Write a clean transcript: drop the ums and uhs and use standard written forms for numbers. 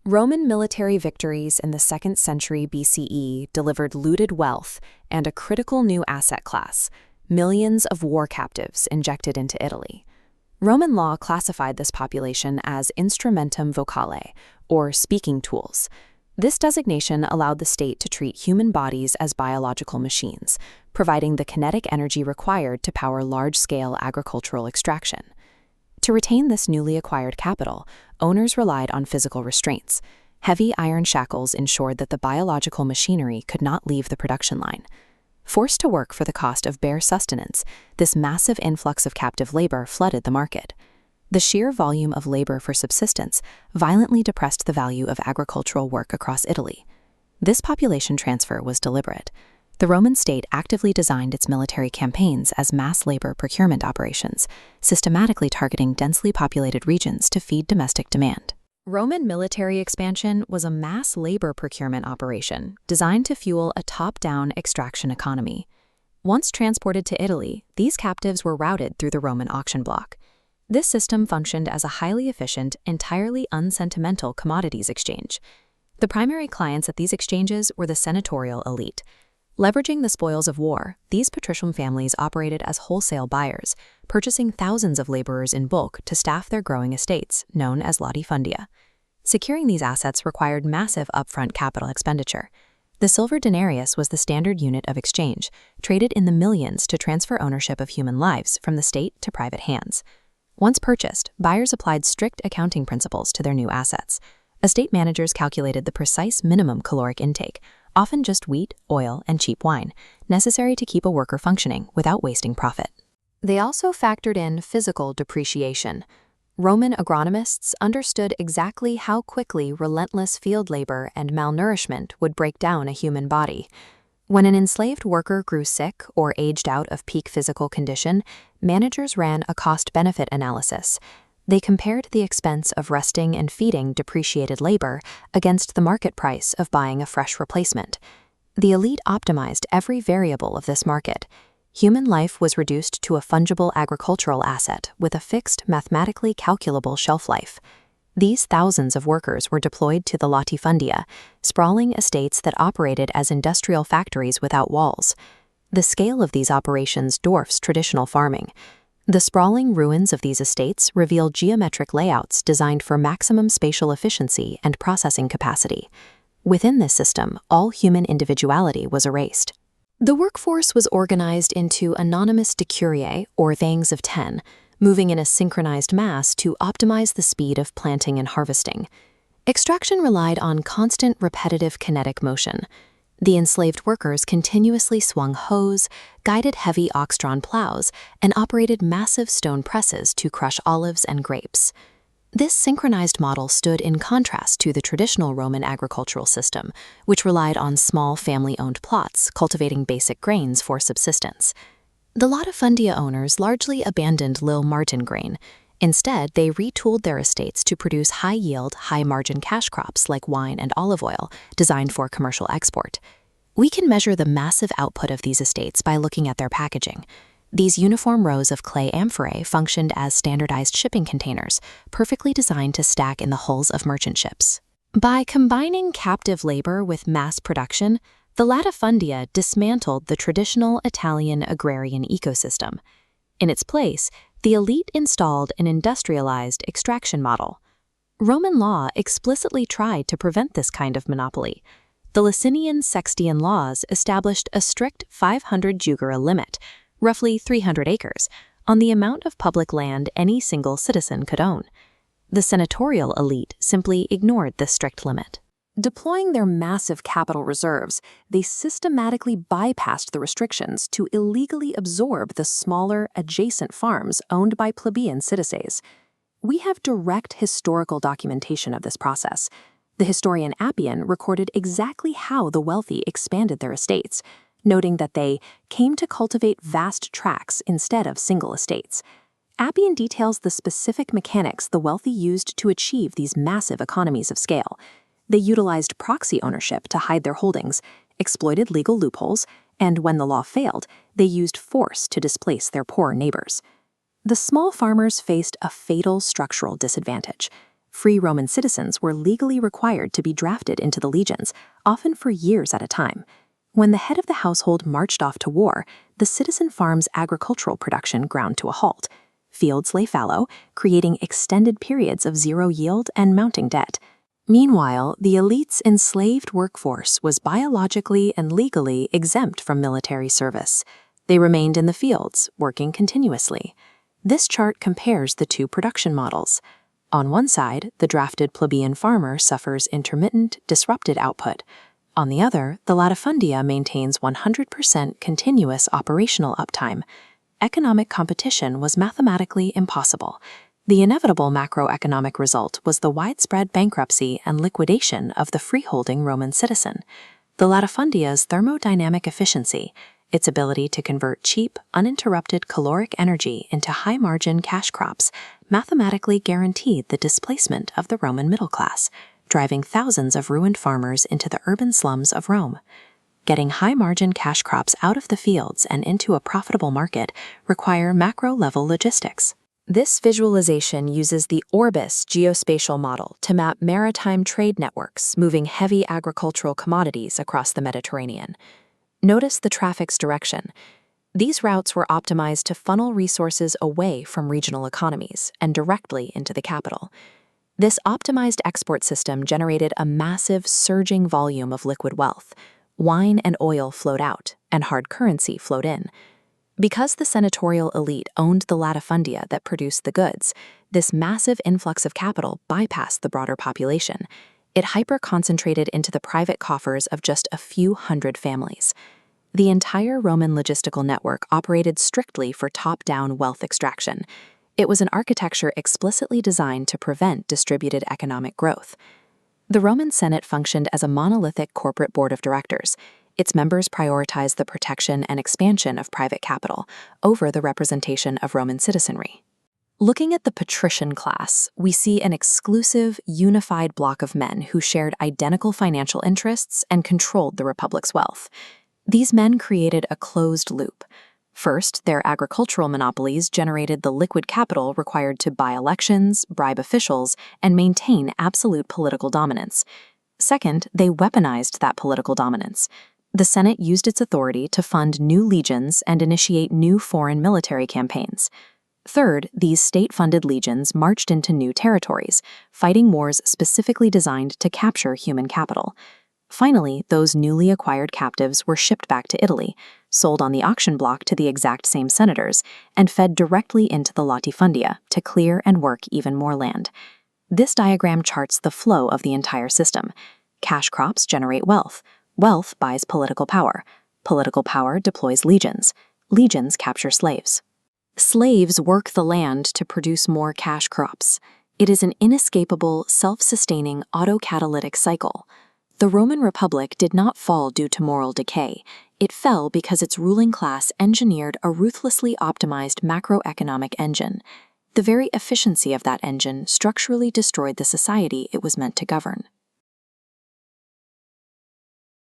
Roman military victories in the 2nd century BCE delivered looted wealth and a critical new asset class, millions of war captives injected into Italy. Roman law classified this population as instrumentum vocale, or speaking tools. This designation allowed the state to treat human bodies as biological machines, providing the kinetic energy required to power large-scale agricultural extraction. To retain this newly acquired capital, owners relied on physical restraints. Heavy iron shackles ensured that the biological machinery could not leave the production line. Forced to work for the cost of bare sustenance, this massive influx of captive labor flooded the market. The sheer volume of labor for subsistence violently depressed the value of agricultural work across Italy. This population transfer was deliberate. The Roman state actively designed its military campaigns as mass labor procurement operations, systematically targeting densely populated regions to feed domestic demand. Roman military expansion was a mass labor procurement operation designed to fuel a top-down extraction economy. Once transported to Italy, these captives were routed through the Roman auction block. This system functioned as a highly efficient, entirely unsentimental commodities exchange. The primary clients at these exchanges were the senatorial elite. Leveraging the spoils of war, these patrician families operated as wholesale buyers, purchasing thousands of laborers in bulk to staff their growing estates, known as latifundia. Securing these assets required massive upfront capital expenditure. The silver denarius was the standard unit of exchange, traded in the millions to transfer ownership of human lives from the state to private hands. Once purchased, buyers applied strict accounting principles to their new assets. Estate managers calculated the precise minimum caloric intake, often just wheat, oil, and cheap wine, necessary to keep a worker functioning without wasting profit. They also factored in physical depreciation. Roman agronomists understood exactly how quickly relentless field labor and malnourishment would break down a human body. When an enslaved worker grew sick or aged out of peak physical condition, managers ran a cost-benefit analysis. They compared the expense of resting and feeding depreciated labor against the market price of buying a fresh replacement. The elite optimized every variable of this market. Human life was reduced to a fungible agricultural asset with a fixed, mathematically calculable shelf life. These thousands of workers were deployed to the latifundia, sprawling estates that operated as industrial factories without walls. The scale of these operations dwarfs traditional farming. The sprawling ruins of these estates reveal geometric layouts designed for maximum spatial efficiency and processing capacity. Within this system, all human individuality was erased. The workforce was organized into anonymous decuriae, or gangs of 10, moving in a synchronized mass to optimize the speed of planting and harvesting. Extraction relied on constant repetitive kinetic motion. The enslaved workers continuously swung hoes, guided heavy ox-drawn plows, and operated massive stone presses to crush olives and grapes. This synchronized model stood in contrast to the traditional Roman agricultural system, which relied on small family-owned plots cultivating basic grains for subsistence. The latifundia owners largely abandoned Lil Martin grain. Instead, they retooled their estates to produce high-yield, high-margin cash crops like wine and olive oil, designed for commercial export. We can measure the massive output of these estates by looking at their packaging. These uniform rows of clay amphorae functioned as standardized shipping containers, perfectly designed to stack in the hulls of merchant ships. By combining captive labor with mass production, the latifundia dismantled the traditional Italian agrarian ecosystem. In its place, the elite installed an industrialized extraction model. Roman law explicitly tried to prevent this kind of monopoly. The Licinian Sextian laws established a strict 500 jugera limit, roughly 300 acres, on the amount of public land any single citizen could own. The senatorial elite simply ignored this strict limit. Deploying their massive capital reserves, they systematically bypassed the restrictions to illegally absorb the smaller, adjacent farms owned by plebeian citizens. We have direct historical documentation of this process. The historian Appian recorded exactly how the wealthy expanded their estates, noting that they came to cultivate vast tracts instead of single estates. Appian details the specific mechanics the wealthy used to achieve these massive economies of scale. They utilized proxy ownership to hide their holdings, exploited legal loopholes, and when the law failed, they used force to displace their poorer neighbors. The small farmers faced a fatal structural disadvantage. Free Roman citizens were legally required to be drafted into the legions, often for years at a time. When the head of the household marched off to war, the citizen farm's agricultural production ground to a halt. Fields lay fallow, creating extended periods of zero yield and mounting debt. Meanwhile, the elite's enslaved workforce was biologically and legally exempt from military service. They remained in the fields, working continuously. This chart compares the two production models. On one side, the drafted plebeian farmer suffers intermittent, disrupted output. On the other, the latifundia maintains 100% continuous operational uptime. Economic competition was mathematically impossible. The inevitable macroeconomic result was the widespread bankruptcy and liquidation of the freeholding Roman citizen. The latifundia's thermodynamic efficiency, its ability to convert cheap, uninterrupted caloric energy into high-margin cash crops, mathematically guaranteed the displacement of the Roman middle class, driving thousands of ruined farmers into the urban slums of Rome. Getting high-margin cash crops out of the fields and into a profitable market require macro-level logistics. This visualization uses the Orbis geospatial model to map maritime trade networks moving heavy agricultural commodities across the Mediterranean. Notice the traffic's direction. These routes were optimized to funnel resources away from regional economies and directly into the capital. This optimized export system generated a massive, surging volume of liquid wealth. Wine and oil flowed out, and hard currency flowed in. Because the senatorial elite owned the latifundia that produced the goods, this massive influx of capital bypassed the broader population. It hyper-concentrated into the private coffers of just a few hundred families. The entire Roman logistical network operated strictly for top-down wealth extraction. It was an architecture explicitly designed to prevent distributed economic growth. The Roman Senate functioned as a monolithic corporate board of directors. Its members prioritized the protection and expansion of private capital over the representation of Roman citizenry. Looking at the patrician class, we see an exclusive, unified block of men who shared identical financial interests and controlled the republic's wealth. These men created a closed loop. First, their agricultural monopolies generated the liquid capital required to buy elections, bribe officials, and maintain absolute political dominance. Second, they weaponized that political dominance. The Senate used its authority to fund new legions and initiate new foreign military campaigns. Third, these state-funded legions marched into new territories, fighting wars specifically designed to capture human capital. Finally, those newly acquired captives were shipped back to Italy, sold on the auction block to the exact same senators, and fed directly into the latifundia to clear and work even more land. This diagram charts the flow of the entire system. Cash crops generate wealth. Wealth buys political power. Political power deploys legions. Legions capture slaves. Slaves work the land to produce more cash crops. It is an inescapable, self-sustaining autocatalytic cycle. The Roman Republic did not fall due to moral decay. It fell because its ruling class engineered a ruthlessly optimized macroeconomic engine. The very efficiency of that engine structurally destroyed the society it was meant to govern.